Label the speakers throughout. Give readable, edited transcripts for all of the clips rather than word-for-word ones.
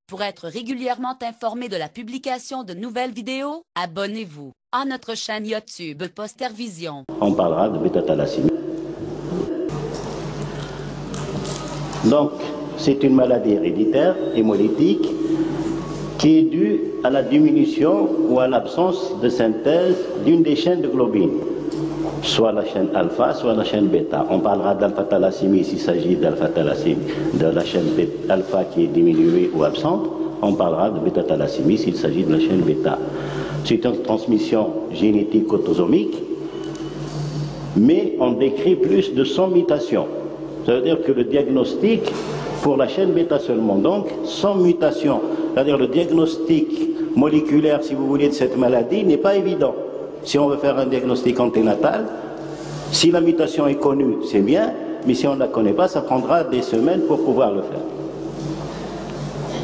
Speaker 1: Pour être régulièrement informé de la publication de nouvelles vidéos, abonnez-vous à notre chaîne YouTube Postervision.
Speaker 2: On parlera de bêta-thalassémie. Donc, c'est une maladie héréditaire, hémolytique, qui est due à la diminution ou à l'absence de synthèse d'une des chaînes de globine, soit la chaîne alpha, soit la chaîne bêta. On parlera d'alpha-thalassémie s'il s'agit d'alpha-thalassémie, de la chaîne alpha qui est diminuée ou absente. On parlera de bêta-thalassémie s'il s'agit de la chaîne bêta. C'est une transmission génétique autosomique, mais on décrit plus de 100 mutations. Ça veut dire que le diagnostic pour la chaîne bêta seulement, donc 100 mutations, c'est-à-dire le diagnostic moléculaire, si vous voulez, de cette maladie n'est pas évident. Si on veut faire un diagnostic anténatal, si la mutation est connue, c'est bien, mais si on ne la connaît pas, ça prendra des semaines pour pouvoir le faire.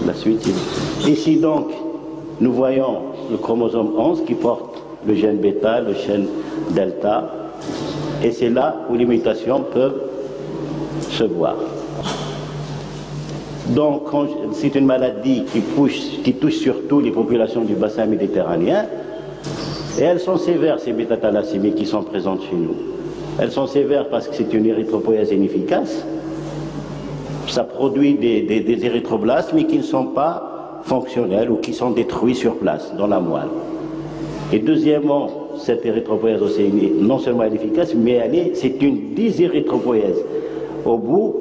Speaker 2: La suite. Ici donc, nous voyons le chromosome 11 qui porte le gène bêta, le gène delta, et c'est là où les mutations peuvent se voir. Donc, c'est une maladie qui touche surtout les populations du bassin méditerranéen, et elles sont sévères, ces bêta-thalassémies qui sont présentes chez nous. Elles sont sévères parce que c'est une érythropoïèse inefficace. Ça produit des érythroblastes, mais qui ne sont pas fonctionnels ou qui sont détruits sur place, dans la moelle. Et deuxièmement, cette érythropoïèse aussi, non seulement elle est efficace, mais c'est une dysérythropoïèse. Au bout,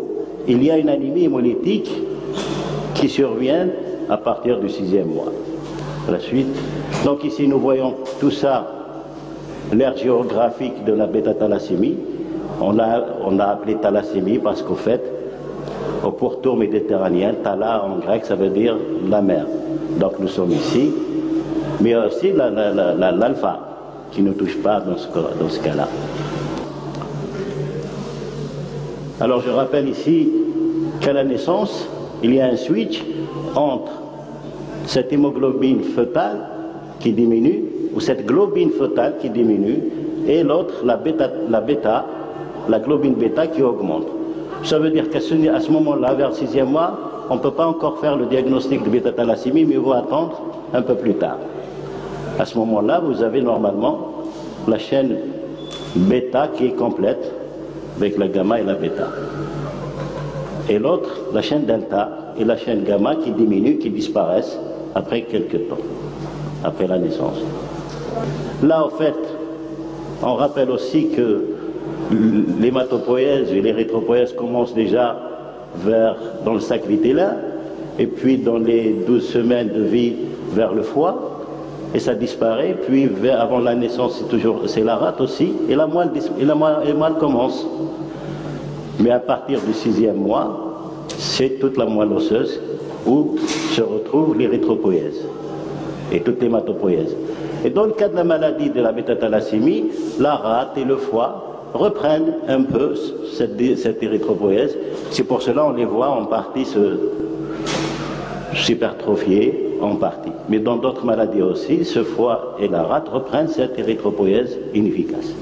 Speaker 2: il y a une anémie hémolytique qui survient à partir du 6e mois. La suite. Donc ici, nous voyons tout ça, l'aire géographique de la bêta-thalassémie. On l'a appelé thalassémie parce qu'au fait, au pourtour méditerranéen, thala en grec, ça veut dire la mer. Donc nous sommes ici, mais aussi l'alpha, qui ne touche pas dans ce cas-là. Alors je rappelle ici qu'à la naissance, il y a un switch entre cette hémoglobine fœtale qui diminue, ou cette globine fœtale qui diminue, et l'autre, la globine bêta qui augmente. Ça veut dire qu'à ce moment-là, vers le 6e mois, on ne peut pas encore faire le diagnostic de bêta-thalassémie, mais il faut attendre un peu plus tard. À ce moment-là, vous avez normalement la chaîne bêta qui est complète, avec la gamma et la bêta. Et l'autre, la chaîne delta et la chaîne gamma qui diminuent, qui disparaissent après quelques temps, après la naissance. Là, au fait, on rappelle aussi que l'hématopoïèse et l'érythropoïèse commencent déjà dans le sac vitellin, et puis dans les 12 semaines de vie vers le foie, et ça disparaît, puis avant la naissance c'est la rate aussi, et la moelle commence. Mais à partir du 6e mois, c'est toute la moelle osseuse où se retrouve l'érythropoïèse et toute l'hématopoïèse. Et dans le cas de la maladie de la bêta-thalassémie, la rate et le foie reprennent un peu cette érythropoïèse. C'est pour cela on les voit en partie s'hypertrophier, en partie. Mais dans d'autres maladies aussi, ce foie et la rate reprennent cette érythropoïèse inefficace.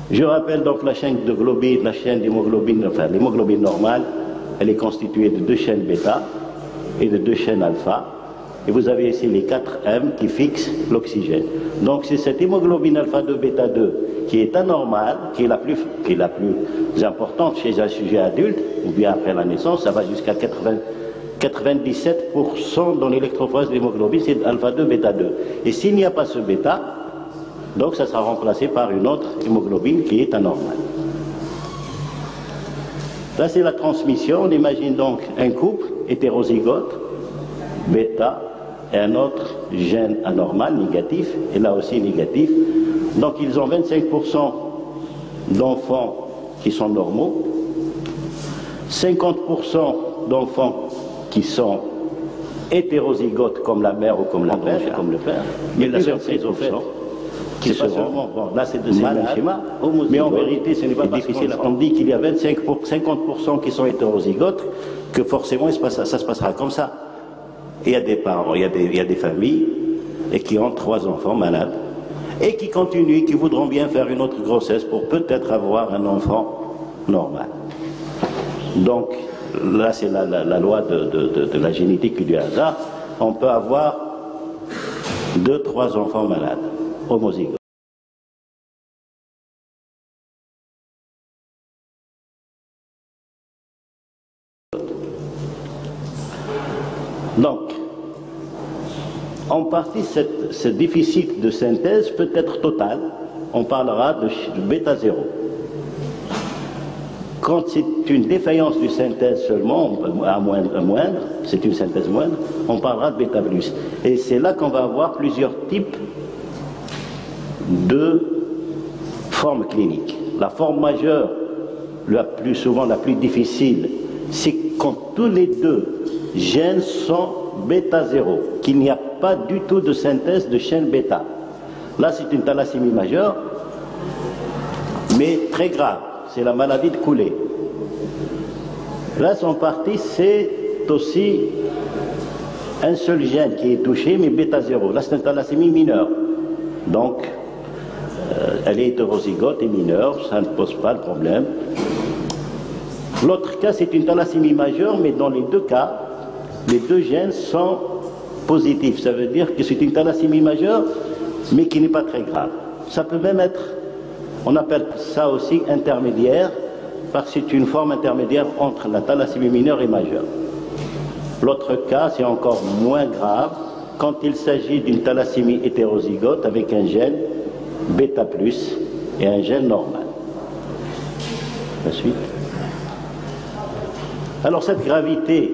Speaker 2: Je rappelle donc la chaîne de globine, la chaîne d'hémoglobine, enfin l'hémoglobine normale, elle est constituée de 2 chaînes bêta et de 2 chaînes alpha. Et vous avez ici les 4 M qui fixent l'oxygène. Donc c'est cette hémoglobine alpha 2 bêta 2 qui est anormale, qui est la plus importante chez un sujet adulte, ou bien après la naissance, ça va jusqu'à 97% dans l'électrophorèse de l'hémoglobine, c'est alpha 2 bêta 2. Et s'il n'y a pas ce bêta, donc ça sera remplacé par une autre hémoglobine qui est anormale. Là c'est la transmission. On imagine donc un couple hétérozygote, bêta, et un autre gène anormal, négatif, et là aussi négatif. Donc ils ont 25% d'enfants qui sont normaux, 50% d'enfants qui sont hétérozygotes comme la mère ou comme le père, et la surprise au fait qui seront, bon, là c'est de ces mêmes schémas, mais en vérité ce n'est pas difficile. On dit qu'il y a 50% qui sont hétérozygotes, que forcément ça se passera comme ça. Il y a des parents, il y a des familles et qui ont 3 enfants malades et qui continuent, qui voudront bien faire une autre grossesse pour peut-être avoir un enfant normal. Donc là c'est la loi de la génétique et du hasard, on peut avoir 2-3 enfants malades, homozygotes. Donc, en partie, ce déficit de synthèse peut être total. On parlera de bêta 0. Quand c'est une défaillance de synthèse seulement, à moindre, c'est une synthèse moindre, on parlera de bêta plus. Et c'est là qu'on va avoir plusieurs types de formes cliniques. La forme majeure, la plus difficile, c'est quand tous les deux gènes sont bêta 0, qu'il n'y a pas du tout de synthèse de chaîne bêta. Là, c'est une thalassémie majeure, mais très grave. C'est la maladie de Coulé. Là, son partie, c'est aussi un seul gène qui est touché, mais bêta 0. Là, c'est une thalassémie mineure. Donc, elle est hétérozygote et mineure, ça ne pose pas le problème. L'autre cas, c'est une thalassémie majeure, mais dans les deux cas, les deux gènes sont positifs. Ça veut dire que c'est une thalassémie majeure, mais qui n'est pas très grave. Ça peut même être, on appelle ça aussi intermédiaire, parce que c'est une forme intermédiaire entre la thalassémie mineure et majeure. L'autre cas, c'est encore moins grave, quand il s'agit d'une thalassémie hétérozygote avec un gène bêta plus et un gène normal. La suite. Alors cette gravité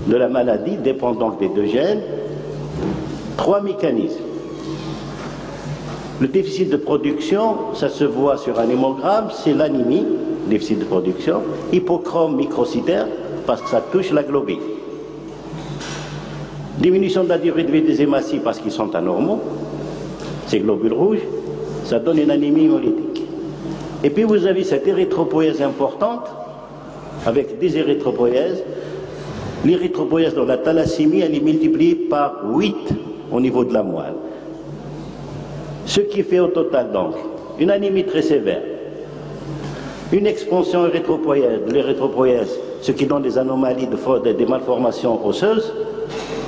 Speaker 2: de la maladie dépend donc des deux gènes. 3 mécanismes. Le déficit de production, ça se voit sur un hémogramme, c'est l'anémie, déficit de production, hypochrome microcytaire, parce que ça touche la globine. Diminution de la durée de vie des hématies parce qu'ils sont anormaux, ces globules rouges, ça donne une anémie hémolytique. Et puis vous avez cette érythropoïèse importante, avec des érythropoïèses. L'érythropoïèse dans la thalassémie, elle est multipliée par 8 au niveau de la moelle. Ce qui fait au total donc une anémie très sévère, une expansion érythropoïèse de l'érythropoïèse, ce qui donne des anomalies, des malformations osseuses,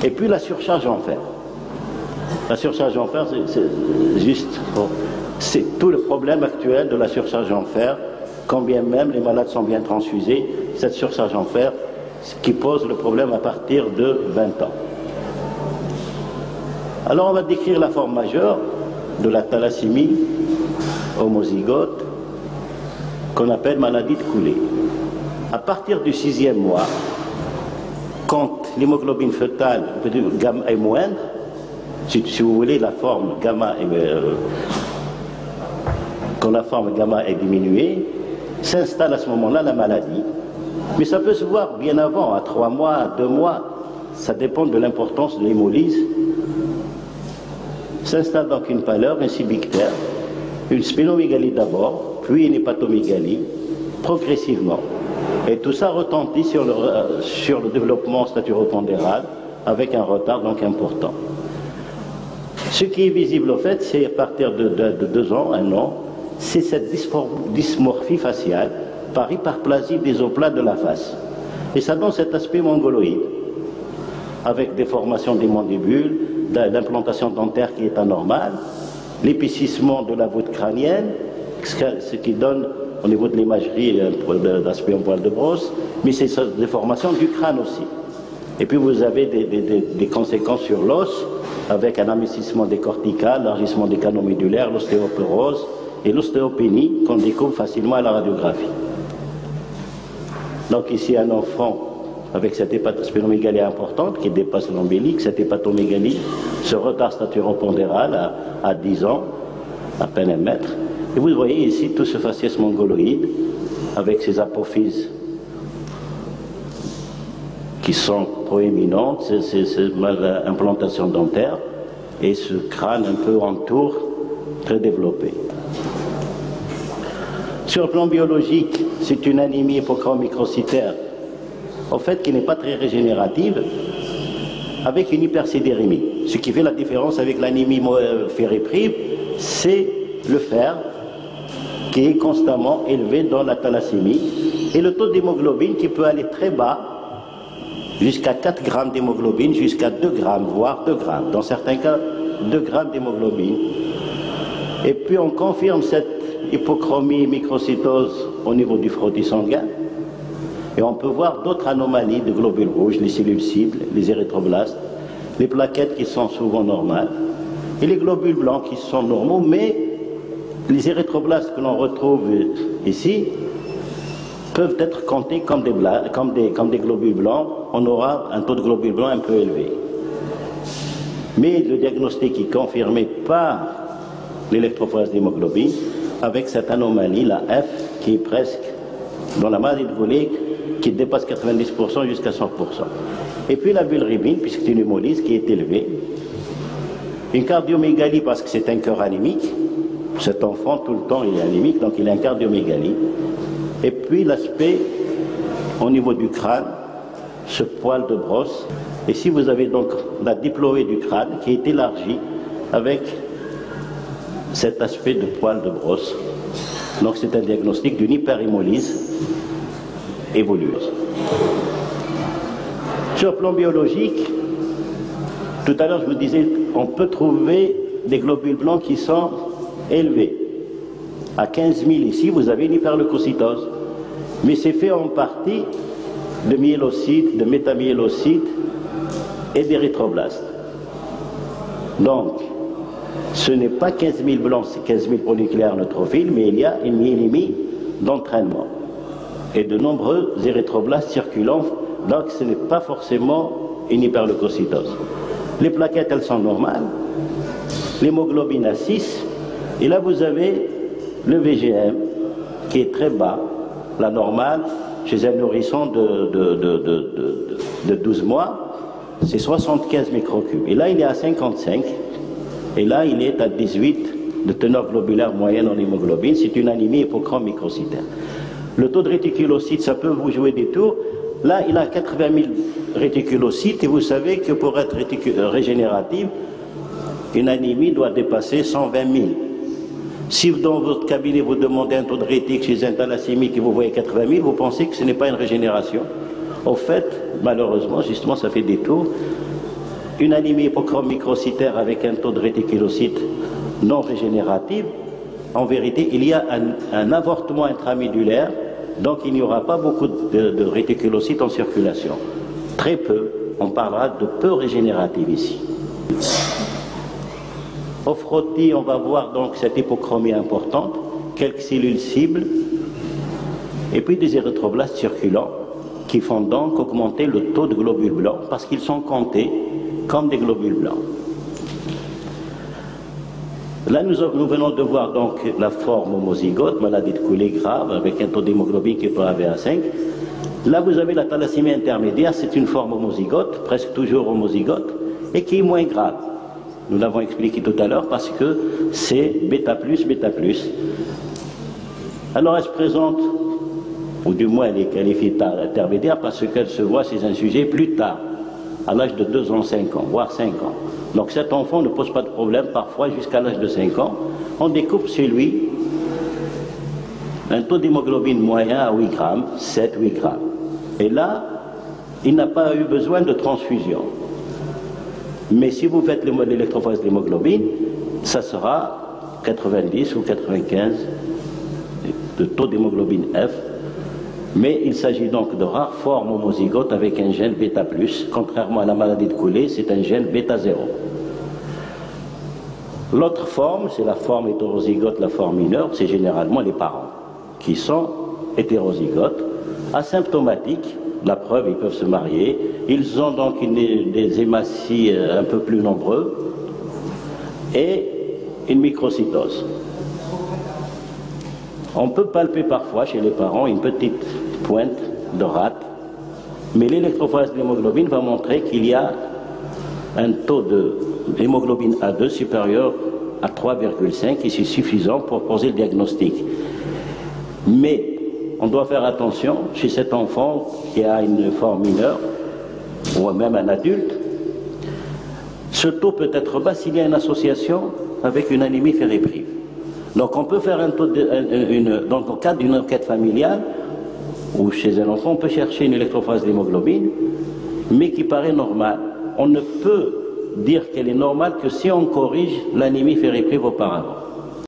Speaker 2: et puis la surcharge en fer. La surcharge en fer, c'est juste, c'est tout le problème actuel de la surcharge en fer, quand bien même les malades sont bien transfusés, cette surcharge en fer, ce qui pose le problème à partir de 20 ans. Alors on va décrire la forme majeure de la thalassémie homozygote qu'on appelle maladie de Coulé. À partir du 6e mois, quand l'hémoglobine fœtale gamma est moindre, si vous voulez la forme gamma quand la forme gamma est diminuée, s'installe à ce moment-là la maladie. Mais ça peut se voir bien avant, à 3 mois, à 2 mois, ça dépend de l'importance de l'hémolyse. S'installe donc une pâleur, un sibictère, une splénomégalie d'abord, puis une hépatomégalie, progressivement. Et tout ça retentit sur le développement staturopondéral, avec un retard donc important. Ce qui est visible au fait, c'est à partir de 2 ans, 1 an, c'est cette dysmorphie faciale par hyperplasie des oplats de la face. Et ça donne cet aspect mongoloïde, avec déformation des mandibules, l'implantation dentaire qui est anormale, l'épaississement de la voûte crânienne, ce qui donne au niveau de l'imagerie d'aspect en poil de brosse, mais c'est cette déformation du crâne aussi. Et puis vous avez des conséquences sur l'os, avec un amincissement des corticales, l'élargissement des canaux médulaires, l'ostéoporose et l'ostéopénie qu'on découvre facilement à la radiographie. Donc ici un enfant avec cette splénomégalie importante qui dépasse l'ombilique, cette hépatomégalie, ce retard staturopondéral à 10 ans, à peine 1 mètre. Et vous voyez ici tout ce faciès mongoloïde avec ces apophyses qui sont proéminentes, ces implantations dentaires et ce crâne un peu en tour très développé. Sur le plan biologique, c'est une anémie hypochrome microcytaire, au fait qui n'est pas très régénérative, avec une hypersidérémie. Ce qui fait la différence avec l'anémie ferriprive, c'est le fer qui est constamment élevé dans la thalassémie Et le taux d'hémoglobine qui peut aller très bas, jusqu'à 4 grammes d'hémoglobine, jusqu'à 2 grammes, voire 2 grammes. Dans certains cas, 2 grammes d'hémoglobine. Et puis on confirme cette hypochromie, microcytose au niveau du frottis sanguin. Et on peut voir d'autres anomalies de globules rouges, les cellules cibles, les érythroblastes, les plaquettes qui sont souvent normales, et les globules blancs qui sont normaux, mais les érythroblastes que l'on retrouve ici peuvent être comptés comme des globules blancs. On aura un taux de globules blancs un peu élevé. Mais le diagnostic est confirmé par l'électrophorèse d'hémoglobine avec cette anomalie, la F, qui est presque, dans la maladie de Goulet, qui dépasse 90% jusqu'à 100%. Et puis la bilirubine, puisque c'est une hémolyse qui est élevée. Une cardiomégalie, parce que c'est un cœur anémique. Cet enfant, tout le temps, il est anémique, donc il a un cardiomégalie. Et puis l'aspect au niveau du crâne, ce poil de brosse. Et si vous avez donc la diploée du crâne qui est élargie avec cet aspect de poil de brosse. Donc c'est un diagnostic d'une hyperhémolyse évolueuse. Sur le plan biologique, tout à l'heure je vous disais, on peut trouver des globules blancs qui sont élevés. À 15 000 ici, vous avez une hyperleucocytose. Mais c'est fait en partie de myélocytes, de métamyélocytes et d'érythroblastes. Donc, ce n'est pas 15 000 blancs, c'est 15 000 polynucléaires neutrophiles, mais il y a une myélémie d'entraînement et de nombreux érythroblastes circulants, donc ce n'est pas forcément une hyperleucocytose. Les plaquettes, elles sont normales, l'hémoglobine à 6, et là vous avez le VGM qui est très bas, la normale, chez un nourrisson de 12 mois, c'est 75 microcubes. Et là, il est à 55. Et là, il est à 18 de teneur globulaire moyenne en hémoglobine. C'est une anémie hypochrome microcytaire. Le taux de réticulocytes, ça peut vous jouer des tours. Là, il a 80 000 réticulocytes. Et vous savez que pour être régénérative, une anémie doit dépasser 120 000. Si dans votre cabinet vous demandez un taux de rétique chez un thalassémique et vous voyez 80 000, vous pensez que ce n'est pas une régénération. Au fait, malheureusement, justement, ça fait des tours. Une anémie hypochrome microcytaire avec un taux de réticulocytes non régénératif, en vérité, il y a un avortement intramédulaire, donc il n'y aura pas beaucoup de réticulocytes en circulation. Très peu, on parlera de peu régénératif ici. Au frottis, on va voir donc cette hypochromie importante, quelques cellules cibles, et puis des érythroblastes circulants qui font donc augmenter le taux de globules blancs parce qu'ils sont comptés comme des globules blancs. Là, nous venons de voir donc la forme homozygote, maladie de Goulet grave, avec un taux d'hémoglobine qui peut arriver à 5. Là, vous avez la thalassémie intermédiaire, c'est une forme homozygote, presque toujours homozygote, et qui est moins grave. Nous l'avons expliqué tout à l'heure parce que c'est bêta plus, bêta plus. Alors elle se présente, ou du moins elle est qualifiée intermédiaire parce qu'elle se voit chez un sujet plus tard, à l'âge de 2 ans, 5 ans, voire 5 ans. Donc cet enfant ne pose pas de problème, parfois jusqu'à l'âge de 5 ans. On découvre chez lui un taux d'hémoglobine moyen à 8 grammes, 7-8 grammes. Et là, il n'a pas eu besoin de transfusion. Mais si vous faites l'électrophorèse d'hémoglobine, ça sera 90 ou 95 de taux d'hémoglobine F. Mais il s'agit donc de rares formes homozygotes avec un gène bêta+. Contrairement à la maladie de Goulet, c'est un gène bêta 0. L'autre forme, c'est la forme hétérozygote, la forme mineure, c'est généralement les parents qui sont hétérozygotes, asymptomatiques. La preuve, ils peuvent se marier. Ils ont donc des hématies un peu plus nombreux et une microcytose. On peut palper parfois chez les parents une petite pointe de rate, mais l'électrophorèse d'hémoglobine va montrer qu'il y a un taux d'hémoglobine A2 supérieur à 3,5 qui est suffisant pour poser le diagnostic. Mais on doit faire attention chez cet enfant qui a une forme mineure, ou même un adulte. Ce taux peut être bas s'il y a une association avec une anémie fériprive. Donc on peut faire un taux donc au cadre d'une enquête familiale, ou chez un enfant, on peut chercher une électrophorèse d'hémoglobine, mais qui paraît normale. On ne peut dire qu'elle est normale que si on corrige l'anémie fériprive auparavant.